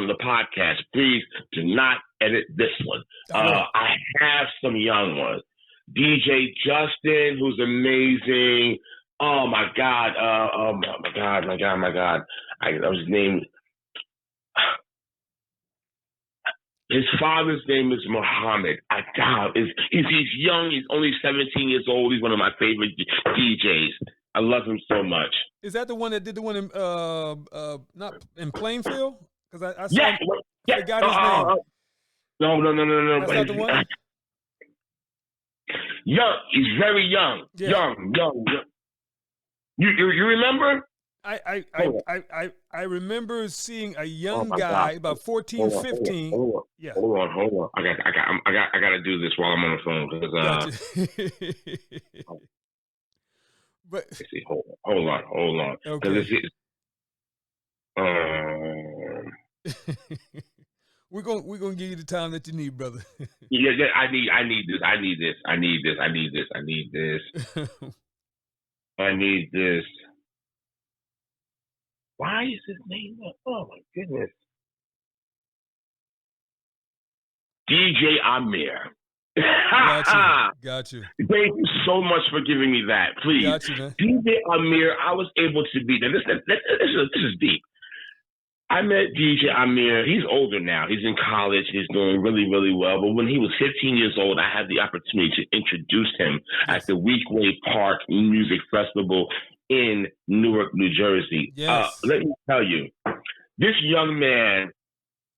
S5: the podcast. Please do not edit this one. I have some young ones. DJ Justin, who's amazing. Oh my God. My God. I was named. His father's name is Muhammad. He's young. He's only 17 years old. He's one of my favorite DJs. I love him so much.
S4: Is that the one that did the one in not in Plainfield? Because I saw I forgot his name.
S5: No.
S4: That's not the one?
S5: Young. He's very young.
S4: Yeah.
S5: Young. You remember?
S4: I remember seeing a young guy about 14, 15.
S5: Hold on. I got to do this while I'm on the phone because
S4: But
S5: let's see, hold on.
S4: Okay. We're gonna give you the time that you need, brother.
S5: Yeah. I need this. Why is his name up? Oh my goodness. DJ Amir.
S4: Got you.
S5: Thank you so much for giving me that. Please.
S4: Got you, man.
S5: DJ Amir, I was able to be there. This is deep. I met DJ Amir. He's older now. He's in college. He's doing really, really well. But when he was 15 years old, I had the opportunity to introduce him at the Weekway Park Music Festival in Newark, New Jersey.
S4: Yes.
S5: Let me tell you, this young man,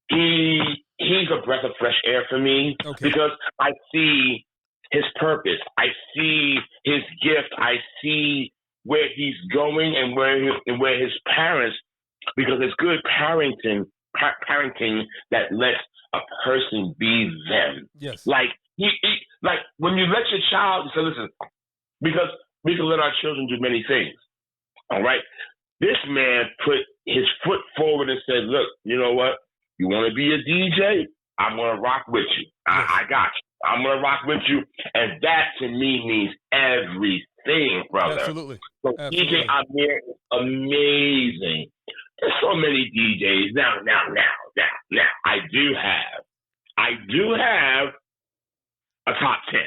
S5: he's a breath of fresh air for me because I see his purpose. I see his gift. I see where he's going and where his parents, because it's good parenting that lets a person be them.
S4: Yes.
S5: Like like when you let your child say, listen, because we can let our children do many things. All right. This man put his foot forward and said, look, you know what? You want to be a DJ? I'm going to rock with you. I got you. I'm going to rock with you. And that to me means everything, brother.
S4: Absolutely.
S5: So DJ Amir is amazing. There's so many DJs. Now. I do have a top 10.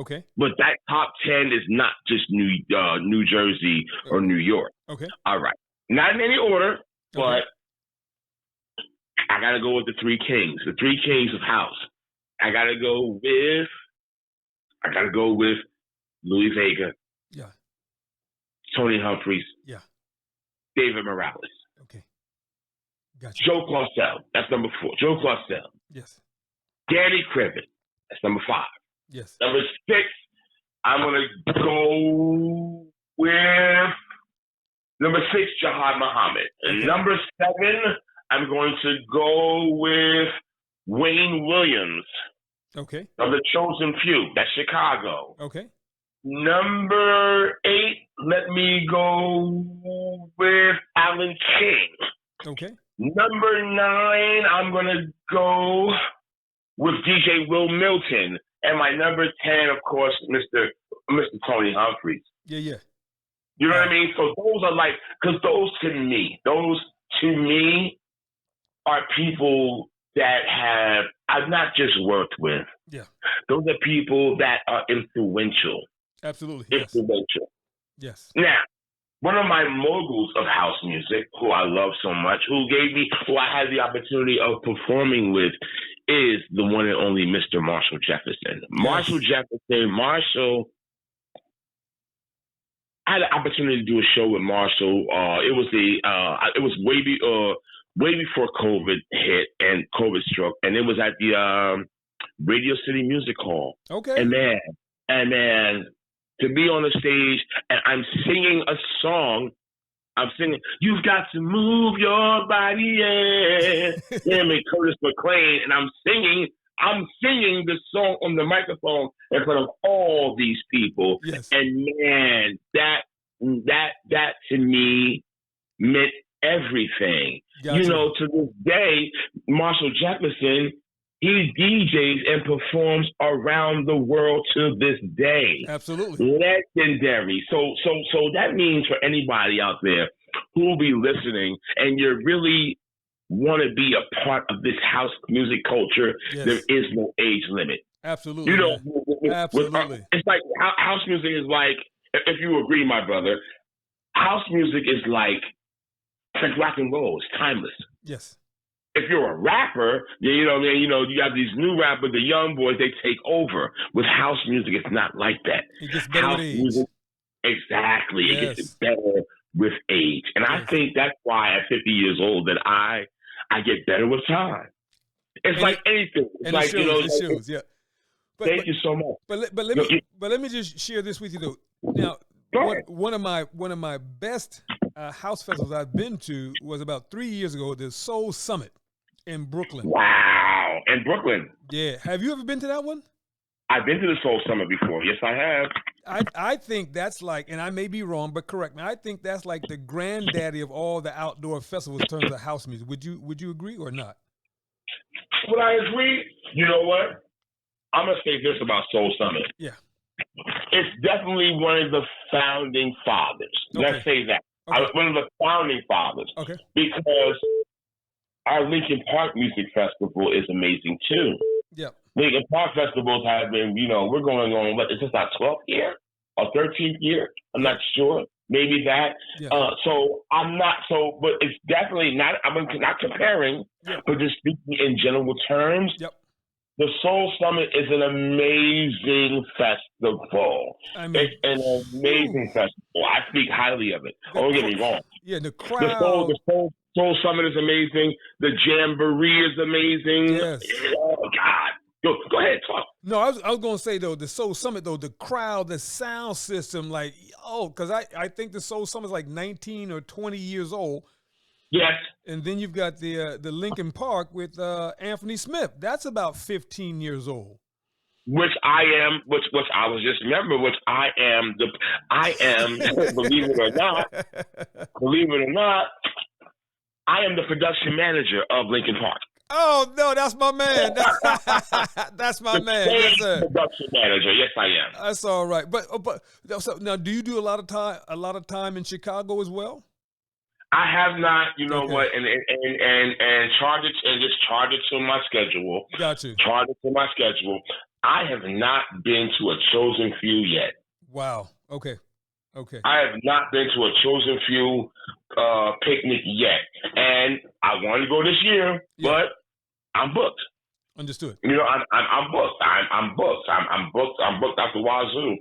S4: Okay.
S5: But that top 10 is not just New Jersey or New York.
S4: Okay.
S5: All right. Not in any order, but I got to go with the three kings of house. I got to go with Louis Vega.
S4: Yeah.
S5: Tony Humphries.
S4: Yeah.
S5: David Morales.
S4: Okay. Gotcha.
S5: Joe Clarcelle. That's number 4. Joe Clarcelle.
S4: Yes.
S5: Danny Criven. That's number 5.
S4: Yes.
S5: Number 6, I'm going to go with Number 6, Jahad Muhammad. And number 7, I'm going to go with Wayne Williams.
S4: Okay.
S5: Of the Chosen Few. That's Chicago.
S4: Okay.
S5: Number 8, let me go with Alan King.
S4: Okay.
S5: Number 9, I'm going to go with DJ Will Milton. And my number 10, of course, Mr. Tony Humphries.
S4: Yeah.
S5: You know what I mean? So those are like, because those to me are people that I've not just worked with.
S4: Yeah.
S5: Those are people that are influential.
S4: Absolutely.
S5: Influential.
S4: Yes.
S5: Now, one of my moguls of house music, who I love so much, who I had the opportunity of performing with, is the one and only Mr. Marshall Jefferson. Marshall, I had the opportunity to do a show with Marshall. It was way before COVID hit and COVID struck, and it was at the Radio City Music Hall.
S4: Okay.
S5: And man, to be on the stage and I'm singing a song. I'm singing, "You've got to move your body," yeah. Him and Curtis McLean, and I'm singing the song on the microphone in front of all these people.
S4: Yes.
S5: And man, that to me meant everything.
S4: Gotcha.
S5: You know, to this day, Marshall Jefferson, he DJs and performs around the world to this day.
S4: Absolutely.
S5: Legendary. So that means for anybody out there who will be listening and you really want to be a part of this house music culture,
S4: yes.
S5: There is no age limit.
S4: Absolutely.
S5: You know,
S4: absolutely.
S5: It's like house music is like, if you agree, my brother, house music is like rock and roll. It's timeless.
S4: Yes.
S5: If you're a rapper, you know, you have these new rappers, the young boys, they take over. With house music, it's not like that.
S4: It gets better
S5: house
S4: with age.
S5: music, exactly.
S4: Yes.
S5: It gets better with age. And I think that's why at 50 years old that I get better with time. It's like anything. It's like,
S4: it shows, yeah.
S5: Thank you so much.
S4: But let me just share this with you though. Now, one of my best house festivals I've been to was about 3 years ago, the Soul Summit in Brooklyn.
S5: Wow, in Brooklyn.
S4: Yeah, have you ever been to that one?
S5: I've been to the Soul Summit before. Yes, I have.
S4: I think that's like, and I may be wrong, but correct me. I think that's like the granddaddy of all the outdoor festivals in terms of house music. Would you agree or not?
S5: Would I agree? You know what? I'm gonna say this about Soul Summit.
S4: Yeah.
S5: It's definitely one of the founding fathers.
S4: Okay.
S5: Let's say that.
S4: Okay.
S5: One of the founding fathers.
S4: Okay.
S5: Because our Lincoln Park Music Festival is amazing too.
S4: Yep.
S5: Lincoln Park festivals have been, we're going on, is this our 12th year or 13th year? I'm not sure. Maybe that.
S4: Yeah.
S5: But it's definitely not, I'm not comparing, but just speaking in general terms.
S4: Yep.
S5: The Soul Summit is an amazing festival. It's an amazing festival. I speak highly of it. Don't get me wrong.
S4: Yeah, the crowd.
S5: The Soul Summit is amazing. The Jamboree is amazing.
S4: Yes.
S5: Oh, God. Go ahead, talk.
S4: No, I was going to say, though, the Soul Summit, though, the crowd, the sound system, like, because I think the Soul Summit is like 19 or 20 years old.
S5: Yes.
S4: And then you've got the Lincoln Park with Anthony Smith. That's about 15 years old. Which I am,
S5: which I was just remember, I am, believe it or not, I am the production manager of Lincoln Park.
S4: Oh no, that's my man. That's my man. Yes, sir.
S5: Production manager. Yes, I am.
S4: That's all right. But so now, do you do a lot of time in Chicago as well?
S5: I have not. You know what? And charge it to my schedule.
S4: Got you.
S5: Charge it to my schedule. I have not been to a Chosen Few yet.
S4: Wow. Okay.
S5: I have not been to a Chosen Few picnic yet, and I wanted to go this year, but I'm booked.
S4: Understood.
S5: You know, I'm booked. I'm booked. I'm booked out the wazoo,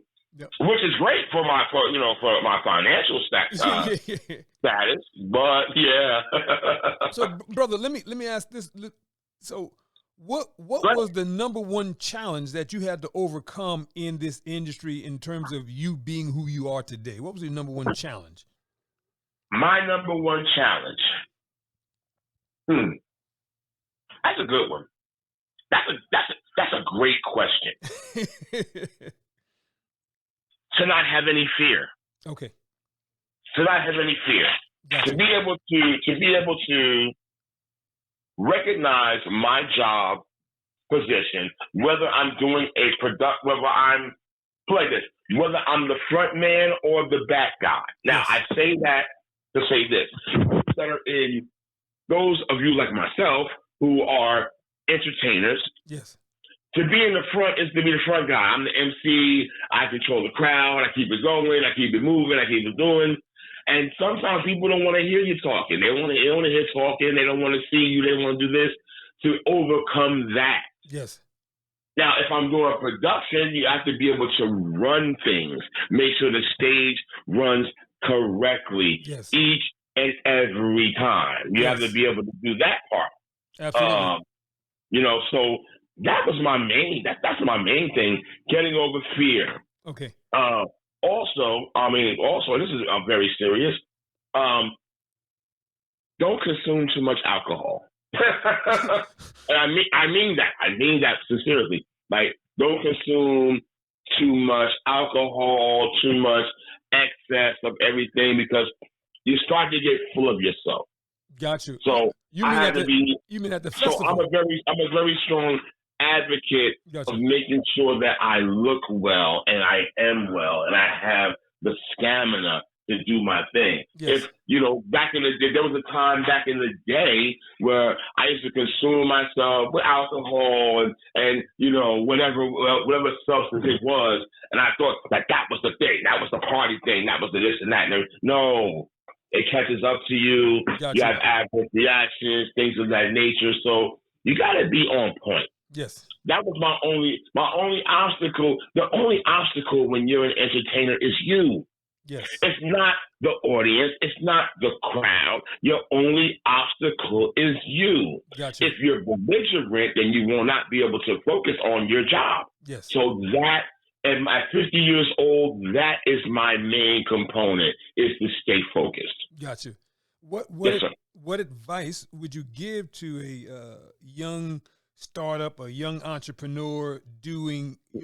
S5: which is great for my financial status. But yeah.
S4: So, brother, let me ask this. So, what was the number one challenge that you had to overcome in this industry in terms of you being who you are today? What was your number one challenge?
S5: My number one challenge. That's a good one. That's a great question. To not have any fear.
S4: Okay.
S5: To not have any fear.
S4: Gotcha.
S5: To be able to recognize my job position, whether I'm doing a product, whether I'm like this, whether I'm the front man or the back guy. Now,
S4: Yes.
S5: I say that to say this. That are in those of you like myself who are entertainers.
S4: Yes.
S5: To be in the front is to be the front guy. I'm the MC. I control the crowd. I keep it going. I keep it moving. I keep it doing. And sometimes people don't want to hear you talking. They want to hear talking. They don't want to see you. They want to do this to overcome that.
S4: Yes.
S5: Now, if I'm doing a production, you have to be able to run things, make sure the stage runs correctly
S4: Yes.
S5: each and every time. You have to be able to do that part.
S4: Absolutely.
S5: So that was my main. That's my main thing. Getting over fear.
S4: Okay.
S5: Also, this is very serious. Don't consume too much alcohol. And I mean that sincerely. Like, don't consume too much alcohol, too much excess of everything, because you start to get full of yourself.
S4: Got you.
S5: So
S4: You mean at the festival?
S5: So I'm a very strong advocate of making sure that I look well and I am well and I have the stamina to do my thing.
S4: Yes.
S5: If back in the day, there was a time back in the day where I used to consume myself with alcohol and whatever substance it was, and I thought that was the thing, that was the party thing, that was the this and that. No, it catches up to you.
S4: Gotcha.
S5: You have adverse reactions, things of that nature. So you got to be on point.
S4: Yes.
S5: That was my only obstacle. The only obstacle when you're an entertainer is you.
S4: Yes.
S5: It's not the audience. It's not the crowd. Your only obstacle is you.
S4: Gotcha.
S5: If you're belligerent, then you will not be able to focus on your job.
S4: Yes.
S5: So that, at my 50 years old, that is my main component, is to stay focused.
S4: Gotcha. What advice would you give to a young startup, a young entrepreneur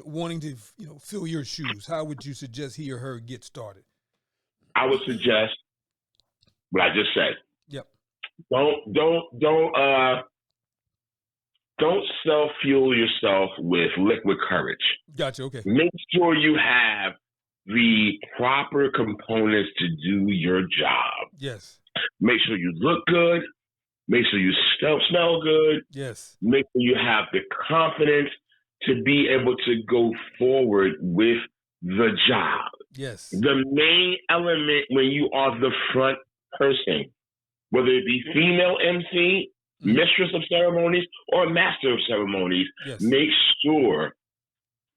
S4: wanting to fill your shoes? How would you suggest he or her get started?
S5: I would suggest what I just said.
S4: Yep.
S5: Don't self-fuel yourself with liquid courage.
S4: Gotcha. Okay.
S5: Make sure you have the proper components to do your job.
S4: Yes.
S5: Make sure you look good. Make sure you smell good.
S4: Yes. Make
S5: sure you have the confidence to be able to go forward with the job.
S4: Yes.
S5: The main element when you are the front person, whether it be female MC, mistress of ceremonies, or master of ceremonies, make sure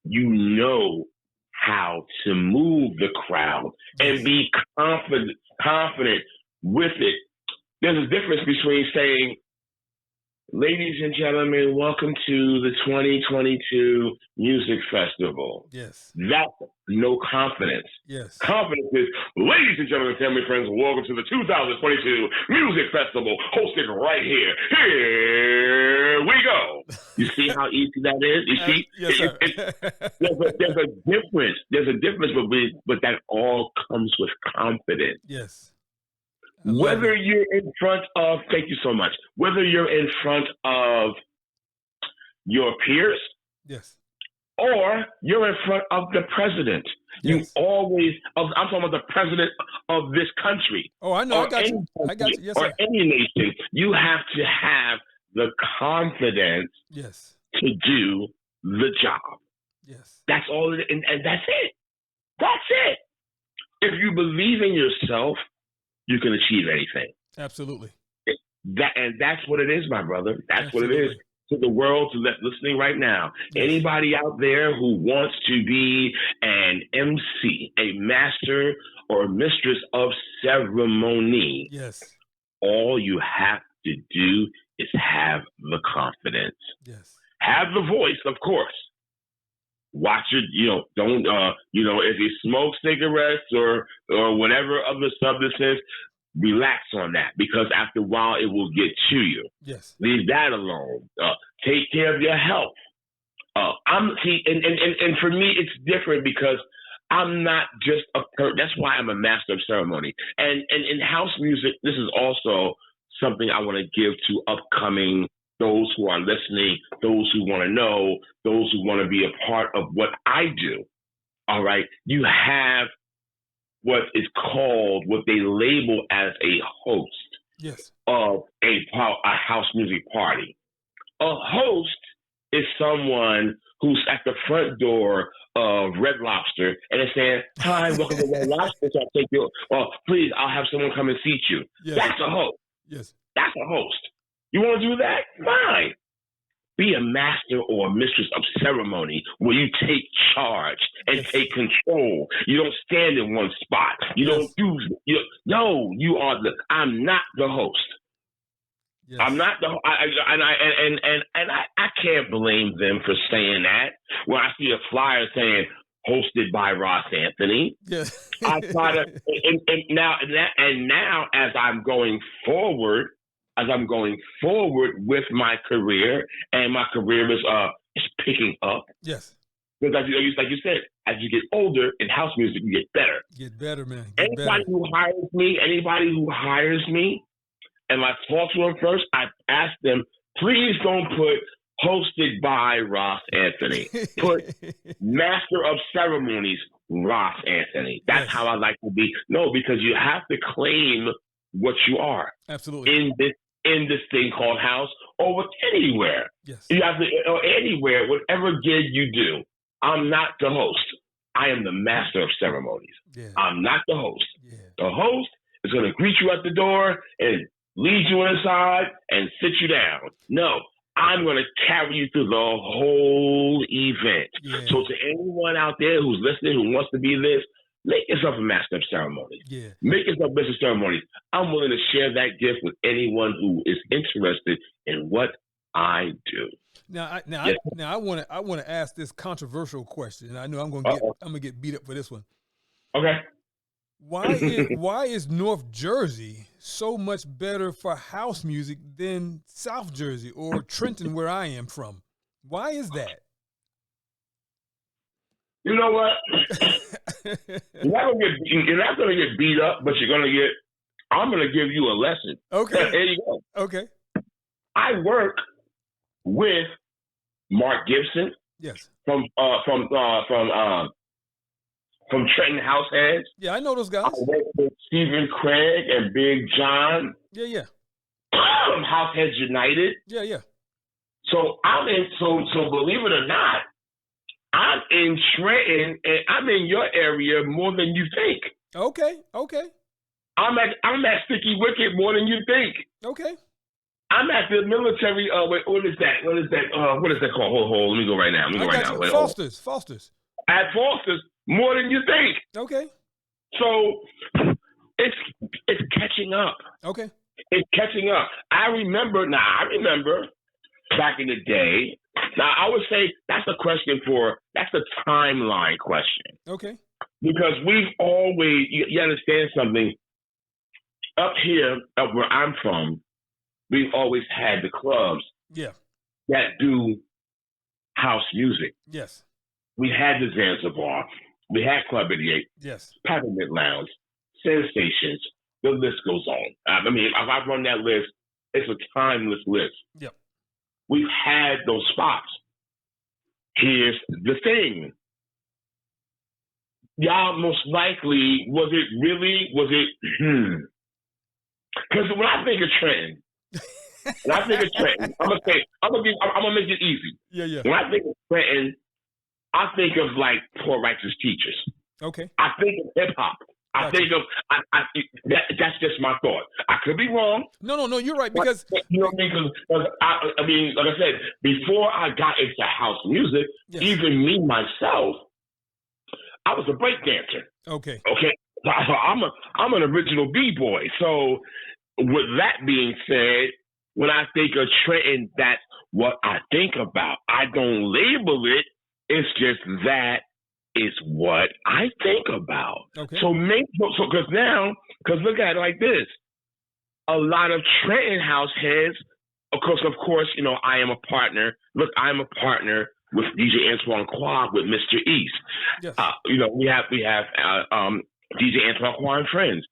S5: you know how to move the crowd and be confident with it. There's a difference between saying, ladies and gentlemen, welcome to the 2022 Music Festival.
S4: Yes.
S5: That's no confidence.
S4: Yes.
S5: Confidence is, ladies and gentlemen, family friends, welcome to the 2022 Music Festival, hosted right here. Here we go. You see how easy that is? You see?
S4: Yes, sir.
S5: There's a difference. There's a difference, but that all comes with confidence.
S4: Yes.
S5: Whether you're in front of, thank you so much, whether you're in front of your peers,
S4: yes,
S5: or you're in front of the president,
S4: yes.
S5: I'm talking about the president of this country.
S4: Oh, I know, I got you. Yes,
S5: or any nation, you have to have the confidence to do the job.
S4: Yes.
S5: That's all, and that's it. That's it. If you believe in yourself, you can achieve anything.
S4: Absolutely.
S5: That's what it is, my brother. That's what it is to the world, to listening right now. Yes. Anybody out there who wants to be an MC, a master or mistress of ceremony,
S4: yes,
S5: all you have to do is have the confidence.
S4: Yes.
S5: Have the voice, of course. Watch it, don't, if you smoke cigarettes or whatever other substances, relax on that, because after a while it will get to you.
S4: Yes.
S5: Leave that alone. Take care of your health. And for me, it's different because I'm not just that's why I'm a master of ceremony. And in house music, this is also something I want to give to upcoming, those who are listening, those who want to know, those who want to be a part of what I do. All right. You have what is called, what they label as a host of a house music party. A host is someone who's at the front door of Red Lobster and is saying, "Hi, welcome to Red Lobster. So I'll take you. Please, I'll have someone come and seat you." Yes. That's a host.
S4: Yes.
S5: That's a host. You want to do that? Fine. Be a master or a mistress of ceremony where you take charge and take control. You don't stand in one spot. You don't use it. You are I'm not the host. Yes. I'm not the I can't blame them for saying that. When I see a flyer saying hosted by Ross Anthony,
S4: yes.
S5: I try to now as I'm going forward with my career, and my career is picking up.
S4: Yes.
S5: Because like you said, as you get older in house music, you get better.
S4: Get better, man.
S5: Anybody who hires me, and I talk to them first, I ask them, please don't put hosted by Ross Anthony. Put master of ceremonies, Ross Anthony. That's how I like to be. No, because you have to claim what you are.
S4: Absolutely.
S5: In this thing called house, or with anywhere.
S4: Yes.
S5: You have to, or anywhere, whatever gig you do. I'm not the host. I am the master of ceremonies. Yeah. I'm not the host. Yeah. The host is going to greet you at the door and lead you inside and sit you down. No, I'm going to carry you through the whole event. Yeah. So to anyone out there who's listening, who wants to be this, make yourself a master of ceremonies. Yeah. Make yourself a master of ceremonies. I'm willing to share that gift with anyone who is interested in what I do.
S4: Now I want to ask this controversial question, and I know I'm going to get beat up for this one.
S5: Okay.
S4: Why is North Jersey so much better for house music than South Jersey or Trenton, where I am from? Why is that?
S5: You know what? You're not going to get beat up, but I'm going to give you a lesson.
S4: Okay.
S5: There you go.
S4: Okay.
S5: I work with Mark Gibson.
S4: Yes.
S5: From Trenton Househeads.
S4: Yeah, I know those guys.
S5: I work with Stephen Craig and Big John.
S4: Yeah.
S5: Househeads United.
S4: Yeah.
S5: So so believe it or not, I'm in Trenton and I'm in your area more than you think.
S4: Okay.
S5: I'm at Sticky Wicket more than you think.
S4: Okay.
S5: I'm at the military. What is that? What is that called? Hold. Let me go right now.
S4: Foster's.
S5: At Foster's more than you think.
S4: Okay.
S5: So it's catching up.
S4: Okay.
S5: It's catching up. I remember back in the day. Now I would say that's a timeline question.
S4: Okay.
S5: Because we've always, you understand something, up where I'm from, we've always had the clubs that do house music.
S4: Yes.
S5: We had the Zanzibar. We had Club 88.
S4: Yes.
S5: Peppermint Lounge. Sensations. The list goes on. I mean, if I run that list, it's a timeless list.
S4: Yep.
S5: We've had those spots. Here's the thing. Y'all most likely, was it, because when I think of Trenton, I'm gonna make it easy.
S4: Yeah.
S5: When I think of Trenton, I think of like Poor Righteous Teachers.
S4: Okay.
S5: I think of hip hop. I think of that's just my thought. I could be wrong.
S4: No, you're right, because
S5: you know what I mean. Like I said, before I got into house music, even me myself, I was a break dancer.
S4: Okay.
S5: So I'm an original b-boy. So with that being said, when I think of Trenton, that's what I think about. I don't label it. It's just that is what I think about.
S4: Okay.
S5: So because look at it like this. a lot of Trenton house heads, of course, you know, I am a partner. Look, I'm a partner with DJ Antoine Quad with Mr. East.
S4: Yes.
S5: You know, we have DJ Antoine Quad and friends.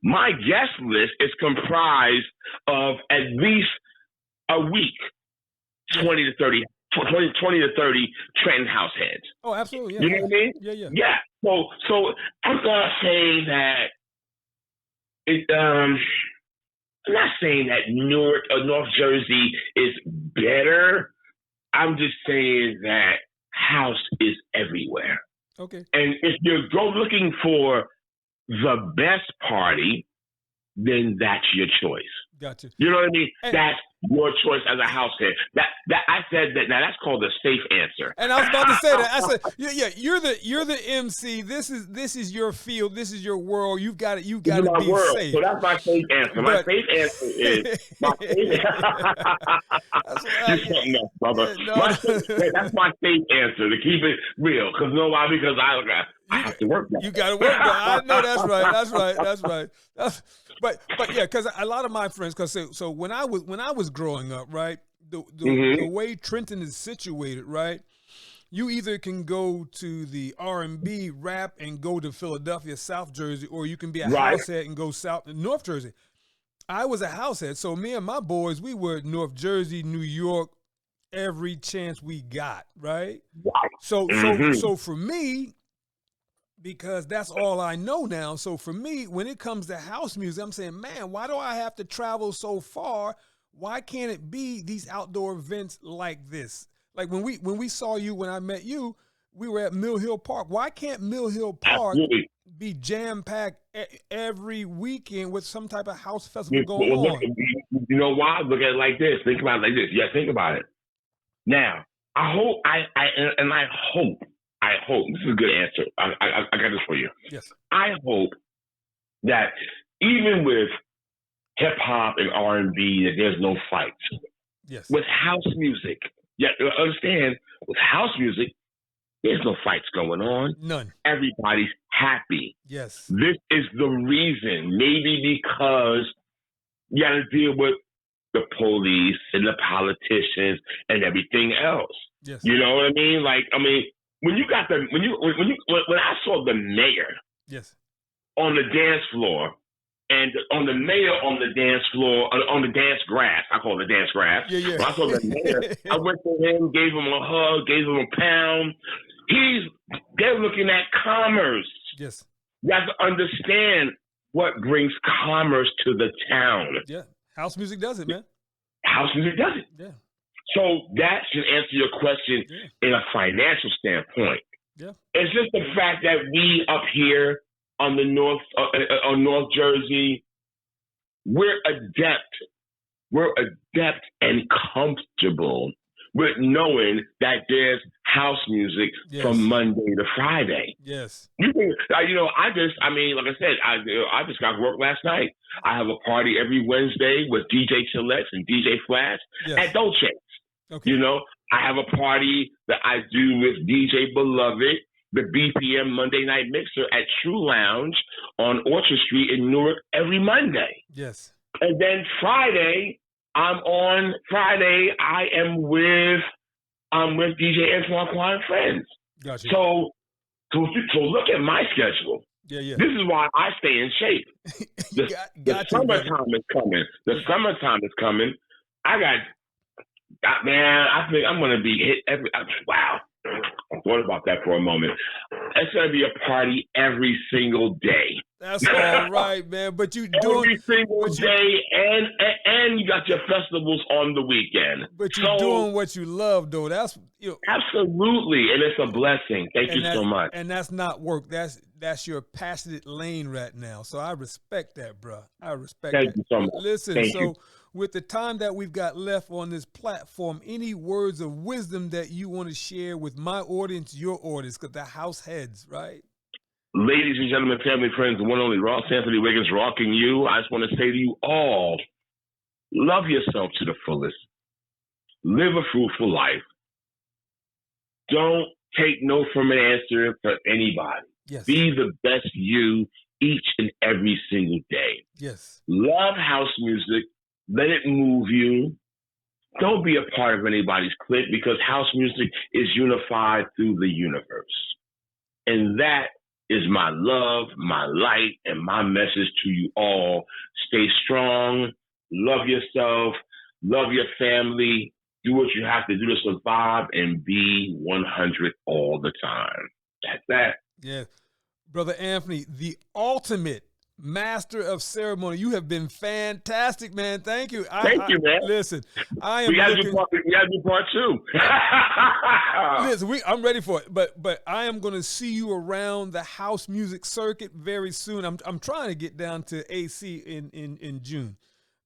S5: My guest list is comprised of at least a week, 20 to 30 Trenton house heads.
S4: Oh, absolutely. Yeah.
S5: You know what I mean?
S4: Yeah.
S5: Yeah. So I'm not saying that I'm not saying that Newark or North Jersey is better. I'm just saying that house is everywhere.
S4: Okay.
S5: And if you're looking for the best party, then that's your choice.
S4: Gotcha.
S5: You know what I mean?
S4: And
S5: that's your choice as a house head. That I said that. Now that's called a safe answer.
S4: And I was about to say that. I said, yeah, you're the MC. This is your field. This is your world. You've got to be
S5: world.
S4: safe.
S5: So that's my safe answer. My safe answer is my safe. You're something else, brother.
S4: No.
S5: That's my safe answer to keep it real. Because you know why? Because I have to work that.
S4: You got to work that. I know that's right. But yeah, because a lot of my friends, so when I was growing up, right, the way Trenton is situated, right, you either can go to the R&B rap and go to Philadelphia, South Jersey, or you can be a house head and go south North Jersey. I was a house head, so me and my boys, we were North Jersey, New York, every chance we got, right? So for me, because that's all I know now. So for me, when it comes to house music, I'm saying, man, why do I have to travel so far? Why can't it be these outdoor events like this? Like when we saw you, when I met you, we were at Mill Hill Park. Why can't Mill Hill Park be jam-packed every weekend with some type of house festival going on?
S5: You know why? Look at it like this. Think about it like this. Yeah, think about it. Now, I hope this is a good answer. I got this for you.
S4: Yes.
S5: I hope that even with hip hop and R&B, that there's no fights.
S4: Yes.
S5: With house music, understand, with house music, there's no fights going on.
S4: None.
S5: Everybody's happy.
S4: Yes.
S5: This is the reason. Maybe because you got to deal with the police and the politicians and everything else.
S4: Yes.
S5: You know what I mean? When I saw the mayor,
S4: yes,
S5: on the dance floor, and on the mayor on the dance floor, on the dance grass, I call it the dance grass.
S4: Yeah.
S5: When I saw the mayor, I went to him, gave him a hug, gave him a pound. They're looking at commerce.
S4: Yes.
S5: You have to understand what brings commerce to the town.
S4: Yeah, house music does it, man.
S5: House music does it.
S4: Yeah.
S5: So that should answer your question in a financial standpoint.
S4: Yeah.
S5: It's just the fact that we up here on the on North Jersey, we're adept and comfortable with knowing that there's house music from Monday to Friday.
S4: Yes.
S5: You can, like I said, I just got work last night. I have a party every Wednesday with DJ Chillax and DJ Flash at Dolce.
S4: Okay.
S5: You know, I have a party that I do with DJ Beloved, the BPM Monday Night Mixer at True Lounge on Orchard Street in Newark every Monday.
S4: Yes.
S5: And then Friday, I am with DJ Antoine Quan and friends.
S4: Gotcha.
S5: So look at my schedule.
S4: Yeah.
S5: This is why I stay in shape. The summertime is coming. The summertime is coming. I think I'm going to be hit wow. I thought about that for a moment. It's going to be a party every single day.
S4: That's all right, man. But you doing
S5: every single day, and you got your festivals on the weekend.
S4: But you're doing what you love, though. That's
S5: absolutely, and it's a blessing. Thank you so much.
S4: And that's not work. That's your passionate lane right now. So I respect that, bro. I respect that.
S5: Thank you so much.
S4: Listen, with the time that we've got left on this platform, any words of wisdom that you want to share with my audience, your audience, because the house heads, right?
S5: Ladies and gentlemen, family, friends, the one and only Ross Anthony Wiggins rocking you. I just want to say to you all, love yourself to the fullest. Live a fruitful life. Don't take no from an answer for anybody.
S4: Yes.
S5: Be the best you each and every single day.
S4: Yes.
S5: Love house music. Let it move you. Don't be a part of anybody's clique, because house music is unified through the universe. And that is my love, my light, and my message to you all. Stay strong, love yourself, love your family, do what you have to do to survive, and be 100 all the time. That's that.
S4: Yeah. Brother Anthony, the ultimate master of ceremony. You have been fantastic, man. Thank you.
S5: Thank you, man.
S4: Listen, I am
S5: We gotta
S4: looking.
S5: do part two.
S4: Listen, I'm ready for it. But I am going to see you around the house music circuit very soon. I'm trying to get down to AC in June.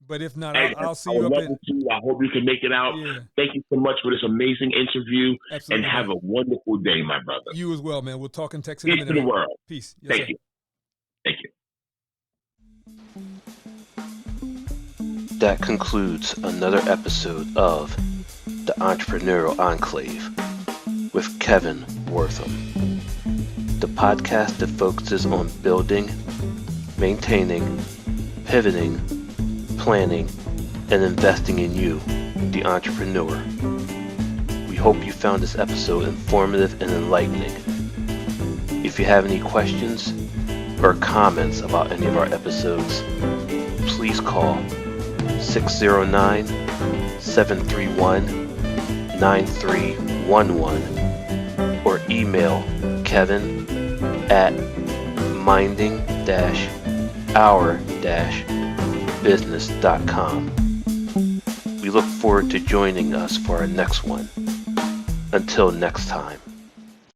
S4: But if not, I'll see you up in.
S5: I hope you can make it out.
S4: Yeah.
S5: Thank you so much for this amazing interview.
S4: Absolutely,
S5: and have a wonderful day, my brother.
S4: You as well, man. We'll talk in text in a
S5: Peace
S4: minute.
S5: to the world.
S4: Peace. Yes,
S5: Thank
S4: sir.
S5: you. Thank you.
S6: That concludes another episode of The Entrepreneurial Enclave with Kevin Wortham, the podcast that focuses on building, maintaining, pivoting, planning, and investing in you, the entrepreneur. We hope you found this episode informative and enlightening. If you have any questions or comments about any of our episodes, please call 609-731-9311 or email kevin@minding-our-business.com. We look forward to joining us for our next one. Until next time.